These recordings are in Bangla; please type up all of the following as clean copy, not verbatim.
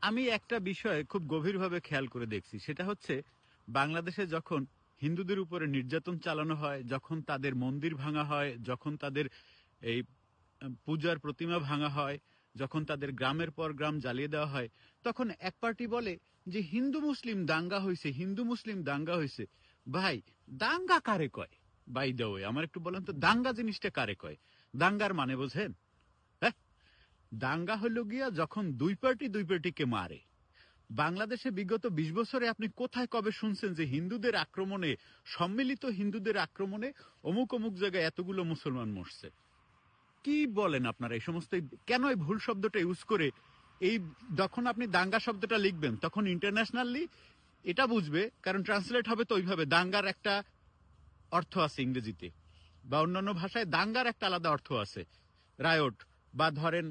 আমি একটা বিষয় খুব গভীরভাবে খেয়াল করে দেখছি, সেটা হচ্ছে বাংলাদেশে যখন হিন্দুদের উপরে নির্যাতন চালানো হয়, যখন তাদের মন্দির ভাঙা হয়, যখন তাদের এই পূজার প্রতিমা ভাঙা হয়, যখন তাদের গ্রামের পর গ্রাম জ্বালিয়ে দেওয়া হয়, তখন এক পার্টি বলে যে হিন্দু মুসলিম দাঙ্গা হয়েছে, হিন্দু মুসলিম দাঙ্গা হয়েছে। ভাই, দাঙ্গা কারে কয়? বাই দ্য ওয়ে, আমার একটু বলেন তো, দাঙ্গা জিনিসটা কারে কয়? দাঙ্গার মানে বোঝেন? হ্যাঁ, দাঙ্গা হলো গিয়া যখন দুই পার্টি দুই পার্টিকে মারে। বাংলাদেশে বিগত ২০ বছরে আপনি কোথায় কবে শুনছেন যে হিন্দুদের আক্রমণে, সম্মিলিত হিন্দুদের আক্রমণে অমুক অমুক জায়গায় এতগুলো মুসলমান মরছে? কি বলেন আপনারা? এই সমস্ত কেন এই ভুল শব্দটা ইউজ করে? এই যখন আপনি দাঙ্গা শব্দটা লিখবেন তখন ইন্টারন্যাশনালি এটা বুঝবে, কারণ ট্রান্সলেট হবে তো ওইভাবে। দাঙ্গার একটা অর্থ আছে ইংরেজিতে, বা অন্যান্য ভাষায় দাঙ্গার একটা আলাদা অর্থ আছে, রায়ট, বা ধরেন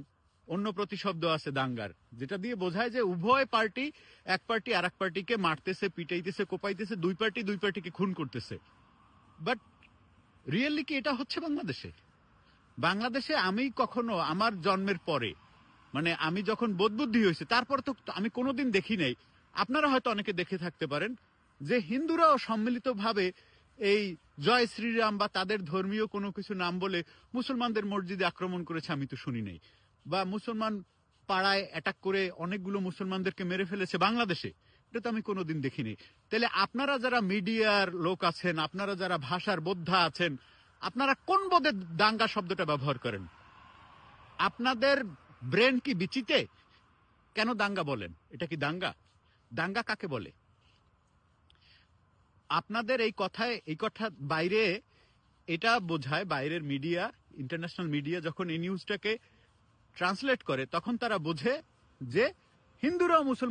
অন্য প্রতিশব্দ আছে দাঙ্গার, যেটা দিয়ে বোঝায় যে উভয় পার্টি, এক পার্টি আর এক পার্টিকে মারতেছে, পিটাইতেছে, কোপাইতেছে, দুই পার্টি দুই পার্টিকে খুন করতেছে। বাট রিয়েলি কি এটা হচ্ছে বাংলাদেশে? বাংলাদেশে আমি কখনো আমার জন্মের পরে, মানে আমি যখন বোধ বুদ্ধি হয়েছে তারপর তো আমি কোনোদিন দেখি নাই, আপনারা হয়তো অনেকে দেখে থাকতে পারেন, যে হিন্দুরাও সম্মিলিতভাবে এই জয় শ্রীরাম বা তাদের ধর্মীয় কোনো কিছু নাম বলে মুসলমানদের মসজিদে আক্রমণ করেছে, আমি তো শুনি নাই। বা মুসলমান পাড়ায় অ্যাটাক করে অনেকগুলো মুসলমানদেরকে মেরে ফেলেছে বাংলাদেশে, এটা তো আমি কোনোদিন দেখিনি। তাহলে আপনারা যারা মিডিয়ার লোক আছেন, আপনারা যারা ভাষার বোদ্ধা আছেন, আপনারা কোন বোধে দাঙ্গা শব্দটা ব্যবহার করেন? আপনাদের ব্রেন কি বিচিতে? কেন দাঙ্গা বলেন? এটা কি দাঙ্গা? দাঙ্গা কাকে বলে? আপনাদের এই কথায়, এই কথা বাইরে এটা বোঝায়, বাইরের মিডিয়া, ইন্টারন্যাশনাল মিডিয়া যখন এই নিউজটাকে ট্রান্সলেট করে তখন তারা বোঝে যে হিন্দুরাও মুসলমান